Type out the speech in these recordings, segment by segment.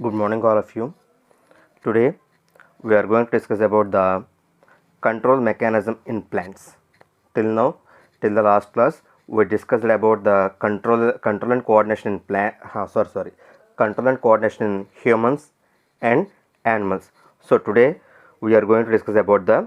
Good morning, all of you. Today we are going to discuss about the control mechanism in plants. Till now, till the last class, we discussed about the control and coordination in control and coordination in humans and animals. So today we are going to discuss about the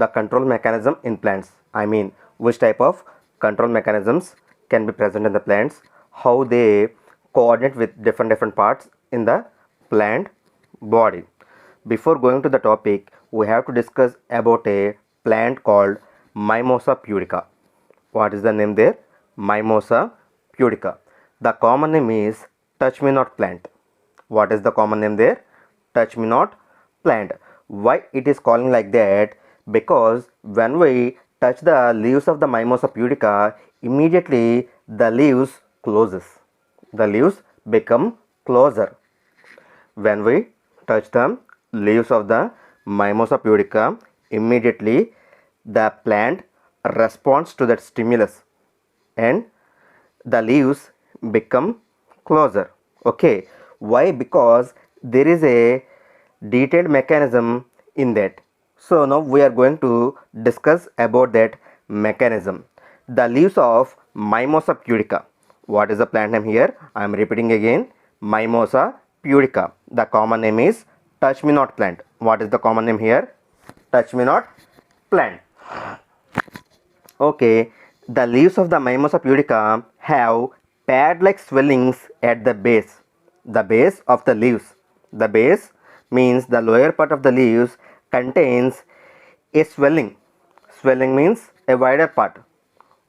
control mechanism in plants. I mean, which type of control mechanisms can be present in the plants, how they coordinate with different parts in the plant body. Before going to the topic, we have to discuss about a plant called Mimosa pudica. What is the name there? Mimosa pudica. The common name is touch me not plant. What is the common name there? Touch me not plant. Why it is calling like that? Because when we touch the leaves of the Mimosa pudica, immediately the leaves closes. The leaves become closer. When we touch the leaves of the Mimosa pudica, immediately the plant responds to that stimulus and the leaves become closer. Okay, why? Because there is a detailed mechanism in that. So now we are going to discuss about that mechanism. The leaves of Mimosa pudica. What is the plant name here? I am repeating again. Mimosa pudica. The common name is touch me not plant. What is the common name here? Touch me not plant. Okay, the leaves of the Mimosa pudica have pad-like swellings at the base. The base of the leaves. The base means the lower part of the leaves contains a swelling. Swelling means a wider part,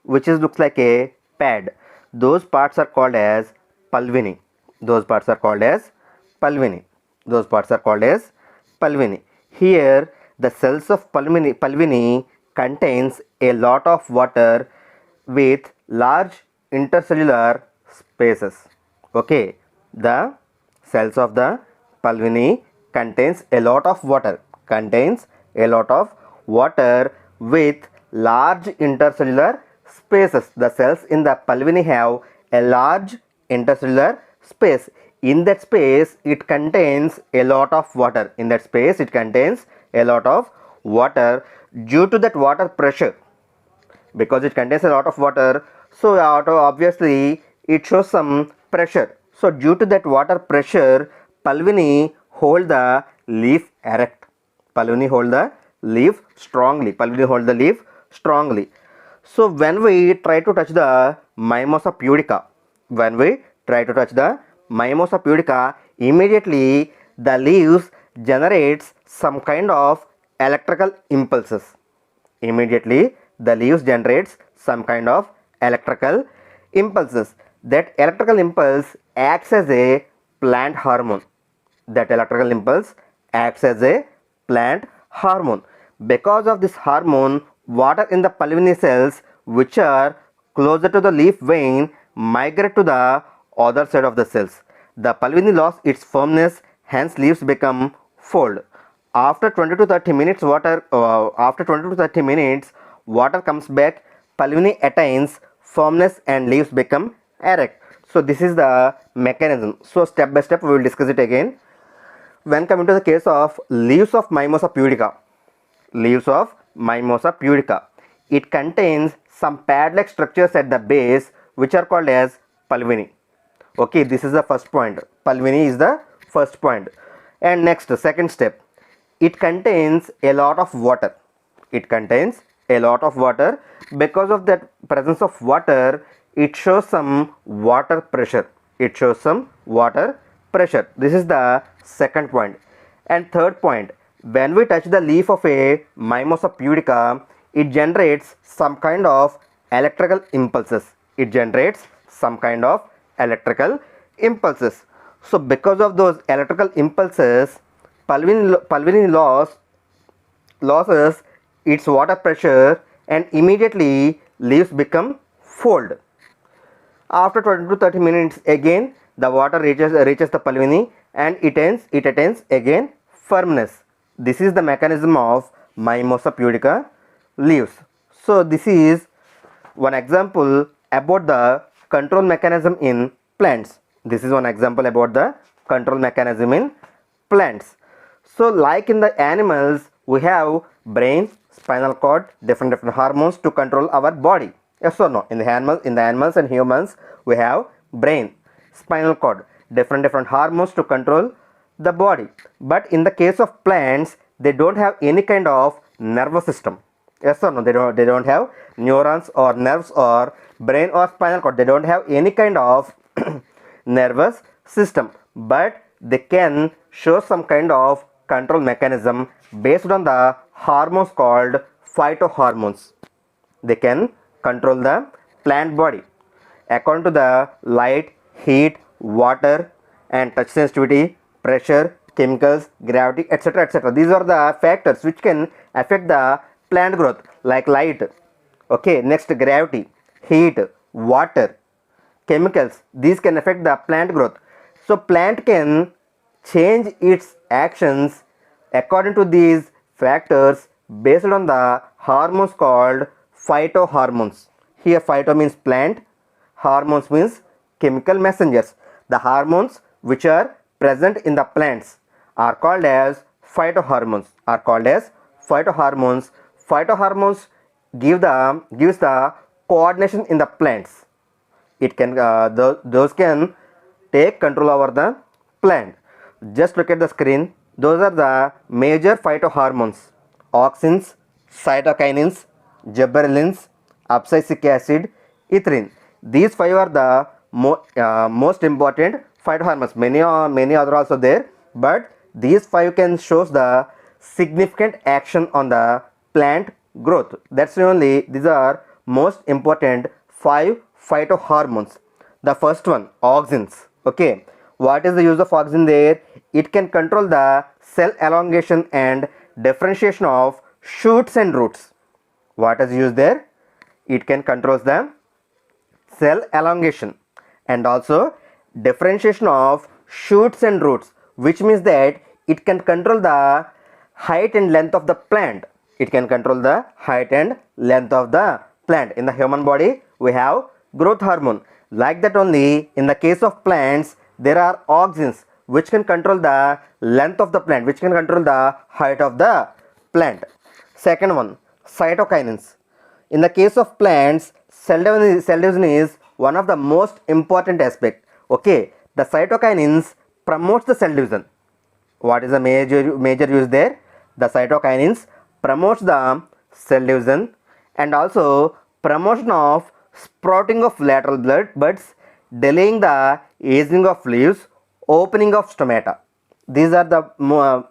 which looks like a pad. Those parts are called as pulvini. Those parts are called as pulvini. Those parts are called as pulvini. Here, the cells of pulvini contains a lot of water with large intercellular spaces. Okay, the cells of the pulvini contains a lot of water. Contains a lot of water with large intercellular spaces. The cells in the pulvini have a large intercellular space. In that space, it contains a lot of water. In that space, it contains a lot of water. Due to that water pressure, because it contains a lot of water, so obviously it shows some pressure. So due to that water pressure, pulvini hold the leaf erect. Pulvini hold the leaf strongly. Pulvini hold the leaf strongly. So when we try to touch the Mimosa pudica, immediately the leaves generates some kind of electrical impulses. Immediately the leaves generates some kind of electrical impulses. That electrical impulse acts as a plant hormone. That electrical impulse acts as a plant hormone. Because of this hormone, water in the pulvini cells which are closer to the leaf vein migrate to the other side of the cells. The pulvini lost its firmness, hence leaves become fold. After 20 to 30 minutes, water comes back, pulvini attains firmness and leaves become erect. So this is the mechanism. So step by step we will discuss it again. When coming to the case of leaves of Mimosa pudica, it contains some pad-like structures at the base which are called as pulvini. Okay, this is the first point. Pulvini is the first point. And next, second step, it contains a lot of water. Because of that presence of water, it shows some water pressure. This is the second point. And third point, when we touch the leaf of a Mimosa pudica, it generates some kind of electrical impulses. So because of those electrical impulses, pulvini loses its water pressure and immediately leaves become fold. After 20 to 30 minutes again, the water reaches the pulvini and it attains again firmness. This is the mechanism of Mimosa pudica leaves. So this is one example about the control mechanism in plants. This is one example about the control mechanism in plants. So like in the animals, we have brain, spinal cord, different hormones to control our body. Yes or no? In the animals and humans, we have brain, spinal cord, different hormones to control the body. But in the case of plants, they don't have any kind of nervous system. Yes or no? They don't have neurons or nerves or brain or spinal cord. They don't have any kind of nervous system, but they can show some kind of control mechanism based on the hormones called phytohormones. They can control the plant body according to the light, heat, water and touch sensitivity, pressure, chemicals, gravity, etc., etc. These are the factors which can affect the plant growth, like light, okay, next gravity, heat, water, chemicals. These can affect the plant growth. So plant can change its actions according to these factors based on the hormones called phytohormones. Here phyto means plant, hormones means chemical messengers. The hormones which are present in the plants are called as phytohormones. Phytohormones gives the coordination in the plants. It can those can take control over the plant. Just look at the screen. Those are the major phytohormones: auxins, cytokinins, gibberellins, abscisic acid, ethylene. These five are the most important phytohormones. Many other also there, but these five can shows the significant action on the plant growth. That's only these are most important five phytohormones. The first one, auxins. Okay, what is the use of auxin there? It can control the cell elongation and differentiation of shoots and roots. What is used there? It can control the cell elongation and also differentiation of shoots and roots, which means that it can control the height and length of the plant. It can control the height and length of the plant. In the human body, we have growth hormone. Like that only, in the case of plants, there are auxins which can control the length of the plant, which can control the height of the plant. Second one, cytokinins. In the case of plants, cell division is one of the most important aspect. Okay, the cytokinins promotes the cell division. What is the major use there? The cytokinins promotes the cell division and also promotion of sprouting of lateral buds, delaying the aging of leaves, opening of stomata. These are the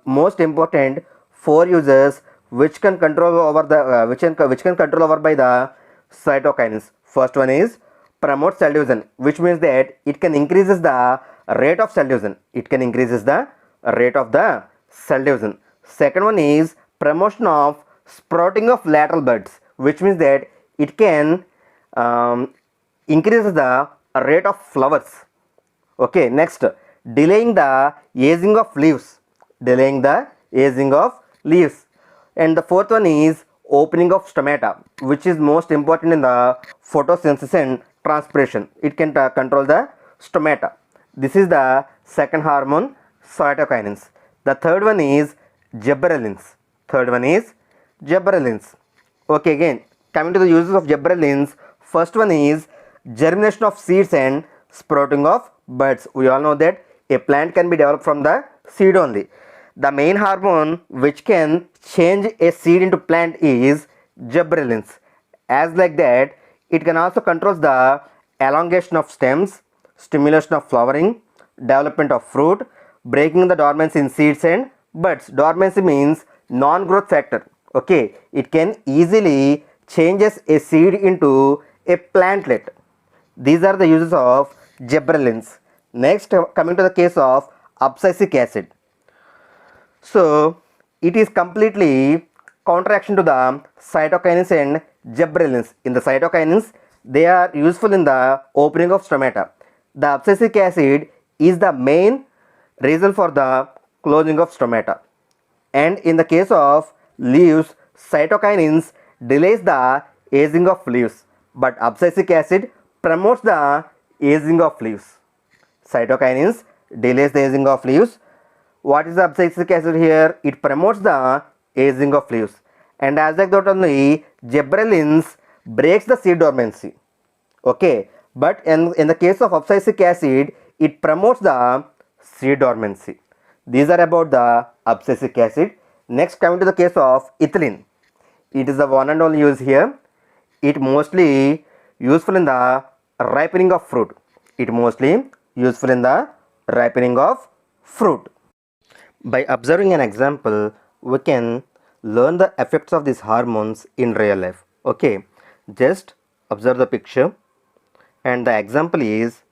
most important four uses which can control over the which can control over by the cytokinins. First one is promote cell division, which means that it can increases the rate of cell division. It can increases the rate of the cell division. Second one is promotion of sprouting of lateral buds, which means that it can increase the rate of flowers. Okay, next, delaying the aging of leaves. And the fourth one is opening of stomata, which is most important in the photosynthesis and transpiration. It can control the stomata. This is the second hormone, cytokinins. The third one is gibberellins. Okay, again, coming to the uses of gibberellins, first one is germination of seeds and sprouting of buds. We all know that a plant can be developed from the seed only. The main hormone which can change a seed into plant is gibberellins. As like that, it can also control the elongation of stems, stimulation of flowering, development of fruit, breaking the dormancy in seeds and buds. Dormancy means non-growth factor. Okay, it can easily changes a seed into a plantlet. These are the uses of gibberellins. Next, coming to the case of abscisic acid. So it is completely counteraction to the cytokinins and gibberellins. In the cytokinins, they are useful in the opening of stomata. The abscisic acid is the main reason for the closing of stomata. And in the case of leaves, cytokinins delays the aging of leaves, but abscisic acid promotes the aging of leaves. Cytokinins delays the aging of leaves. What is the abscisic acid here? It promotes the aging of leaves. And as like that only, gibberellins breaks the seed dormancy. Okay, but in the case of abscisic acid, it promotes the seed dormancy. These are about the abscisic acid. Next, coming to the case of ethylene. It is the one and only use here. It mostly useful in the ripening of fruit. It mostly useful in the ripening of fruit. By observing an example, we can learn the effects of these hormones in real life. Okay, just observe the picture, and the example is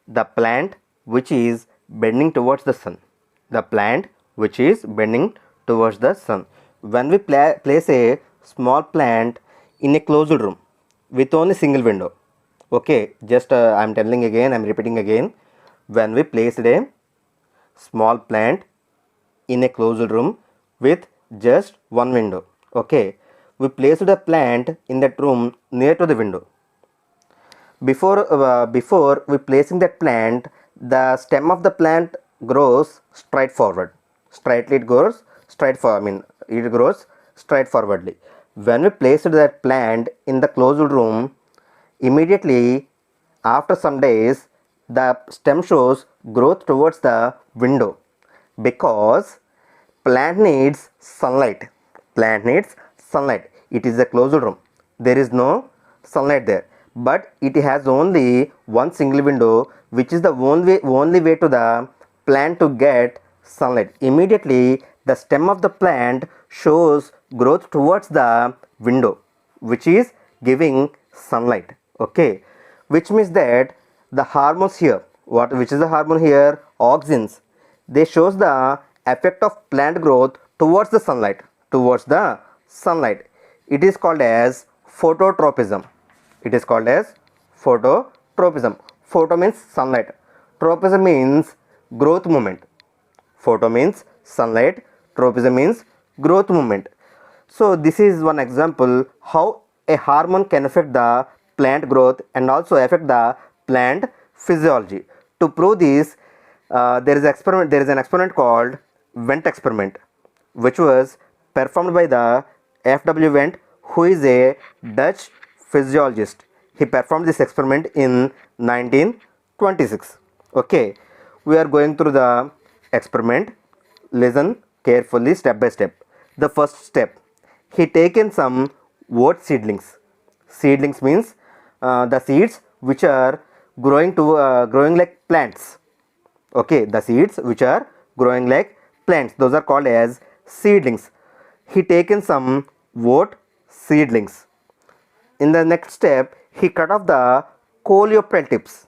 the plant which is bending towards the sun. The plant which is bending towards the sun. When we place a small plant in a closed room with only single window. Okay, just I'm telling again, I'm repeating again. When we place a small plant in a closed room with just one window. Okay, we placed the plant in that room near to the window. Before we placing that plant, the stem of the plant grows straight forward. Straightly it grows straight forward. It grows straightforwardly. When we placed that plant in the closed room, immediately after some days, the stem shows growth towards the window, because plant needs sunlight. Plant needs sunlight. It is a closed room. There is no sunlight there, but it has only one single window, which is the only way to the plant to get sunlight. Immediately the stem of the plant shows growth towards the window, which is giving sunlight. Okay, which means that the hormones here, which is the hormone here, auxins, they shows the effect of plant growth towards the sunlight. It is called as phototropism. It is called as phototropism. Photo means sunlight, tropism means growth movement. Photo means sunlight, tropism means growth movement. So this is one example how a hormone can affect the plant growth and also affect the plant physiology. To prove this, there is an experiment called Wendt experiment, which was performed by the F.W. Wendt, who is a Dutch physiologist. He performed this experiment in 1926. Okay, we are going through the experiment. Listen carefully, step by step. The first step, he taken some oat seedlings. Seedlings means the seeds which are growing like plants. Okay, the seeds which are growing like plants, those are called as seedlings. He taken some oat seedlings. In the next step, he cut off the coleoptile tips.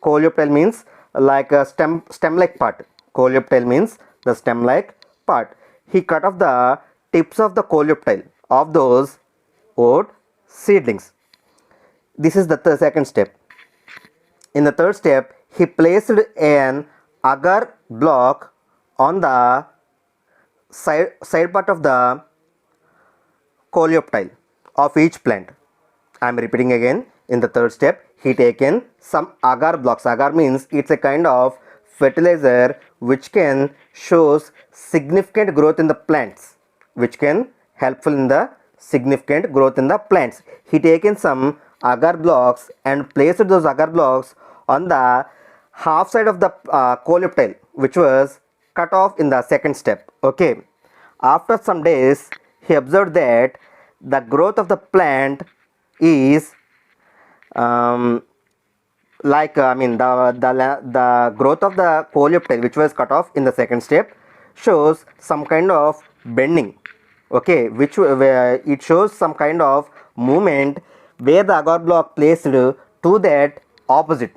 Coleoptile means like a stem like part. Coleoptile means the stem like part. He cut off the tips of the coleoptile of those oat seedlings. This is the second step. In the third step, he placed an agar block on the side part of the coleoptile of each plant. I am repeating again. In the third step, he taken some agar blocks. Agar means it's a kind of fertilizer which can shows significant growth in the plants, which can helpful in the significant growth in the plants. He taken some agar blocks and placed those agar blocks on the half side of the coleoptile, which was cut off in the second step. Okay, after some days, he observed that the growth of the plant is the growth of the coleoptile which was cut off in the second step shows some kind of bending. Okay, which it shows some kind of movement where the agar block placed to that opposite.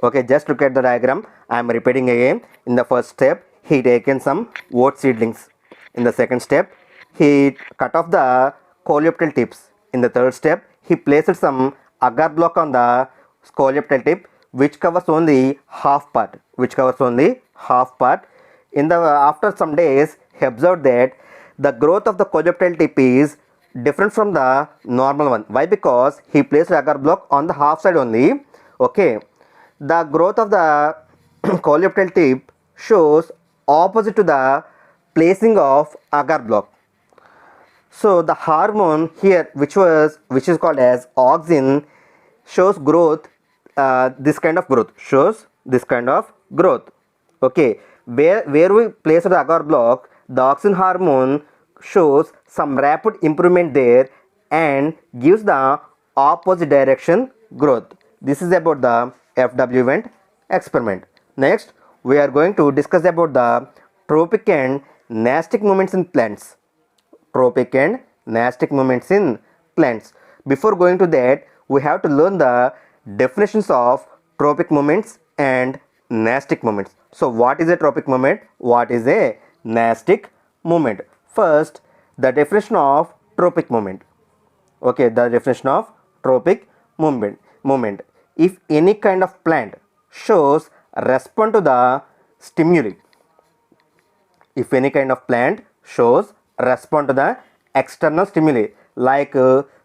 Okay, just look at the diagram. I am repeating again. In the first step, he taken some oat seedlings. In the second step, he cut off the coleoptile tips. In the third step, he placed some agar block on the coleoptile tip, which covers only half part. In the after some days, he observed that the growth of the coleoptile tip is different from the normal one. Why? Because he placed agar block on the half side only. Okay, the growth of the coleoptile tip shows opposite to the placing of agar block. So the hormone here, which is called as auxin, shows growth. This kind of growth shows this kind of growth. Okay, where we place the agar block, the auxin hormone shows some rapid improvement there and gives the opposite direction growth. This is about the FW event experiment. Next, we are going to discuss about the tropic and nastic movements in plants. Tropic and nastic movements in plants. Before going to that, we have to learn the definitions of tropic movements and nastic movements. So what is a tropic movement? What is a nastic movement? First, the definition of tropic movement. Okay, the definition of tropic movement. If any kind of plant shows response to the stimuli, if any kind of plant shows respond to the external stimuli like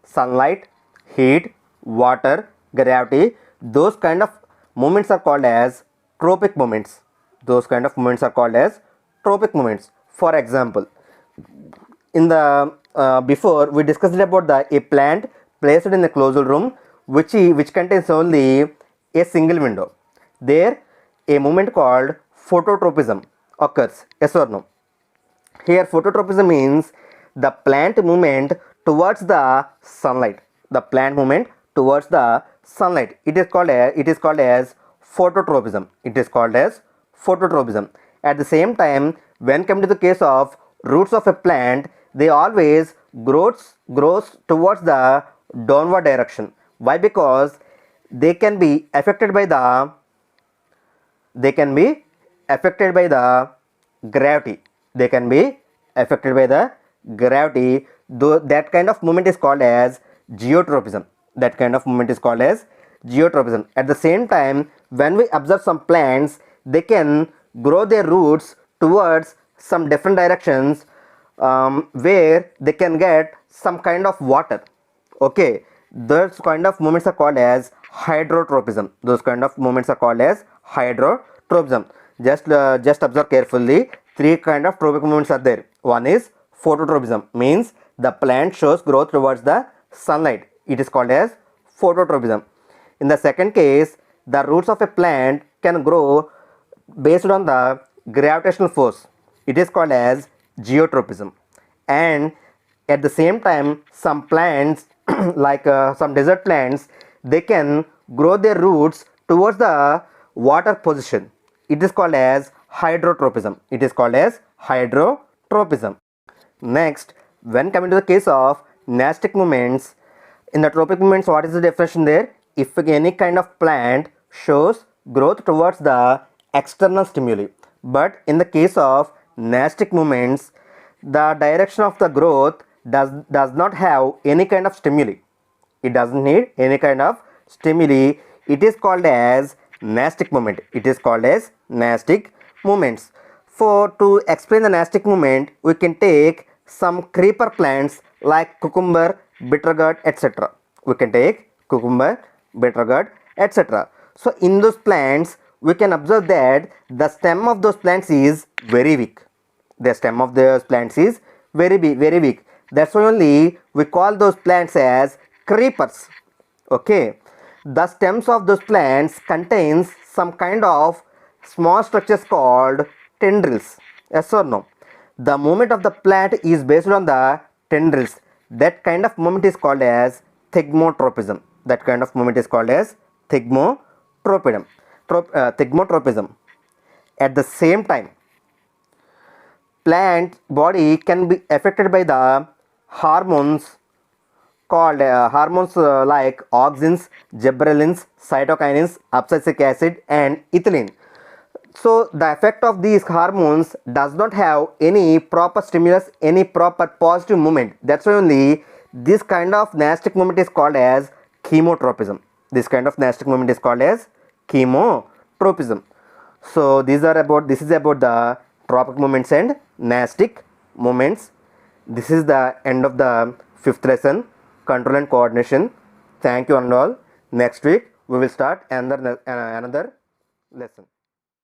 sunlight, heat, water, gravity, those kind of movements are called as tropic movements. Those kind of movements are called as tropic movements. For example, in the before we discussed about a plant placed in a closed room which contains only a single window. There a movement called phototropism occurs. Yes or no? Here phototropism means the plant movement towards the sunlight. The plant movement towards the sunlight. It is called as phototropism. It is called as phototropism. At the same time, when come to the case of roots of a plant, they always grows towards the downward direction. Why? Because they can be affected by the gravity. They can be affected by the gravity. Though that kind of movement is called as geotropism. That kind of movement is called as geotropism. At the same time, when we observe some plants, they can grow their roots towards some different directions where they can get some kind of water. Okay, those kind of movements are called as hydrotropism. Those kind of movements are called as hydrotropism. Just observe carefully. Three kind of tropic movements are there. One is phototropism, means the plant shows growth towards the sunlight. It is called as phototropism. In the second case, the roots of a plant can grow based on the gravitational force. It is called as geotropism. And at the same time, some plants like some desert plants, they can grow their roots towards the water position. It is called as hydrotropism. It is called as hydrotropism. Next, when coming to the case of nastic movements, in the tropic movements, what is the definition there? If any kind of plant shows growth towards the external stimuli. But in the case of nastic movements, the direction of the growth does not have any kind of stimuli. It doesn't need any kind of stimuli. It is called as nastic movement. It is called as nastic movements. To explain the nastic movement, we can take some creeper plants like cucumber, bitter gourd, etc. We can take cucumber, bitter gourd, etc. So in those plants, we can observe that the stem of those plants is very weak. The stem of those plants is very weak. That's why only we call those plants as creepers. Okay. The stems of those plants contains some kind of small structures called tendrils. Yes or no? The movement of the plant is based on the tendrils. That kind of movement is called as thigmotropism. That kind of movement is called as thigmotropism. At the same time, plant body can be affected by the hormones called like auxins, gibberellins, cytokinins, abscisic acid and ethylene. So the effect of these hormones does not have any proper stimulus, any proper positive movement. That's why only this kind of nastic movement is called as chemotropism. This kind of nastic movement is called as chemotropism. So this is about the tropic movements and nastic movements. This is the end of the 5th lesson, control and coordination. Thank you and all. Next week we will start another lesson.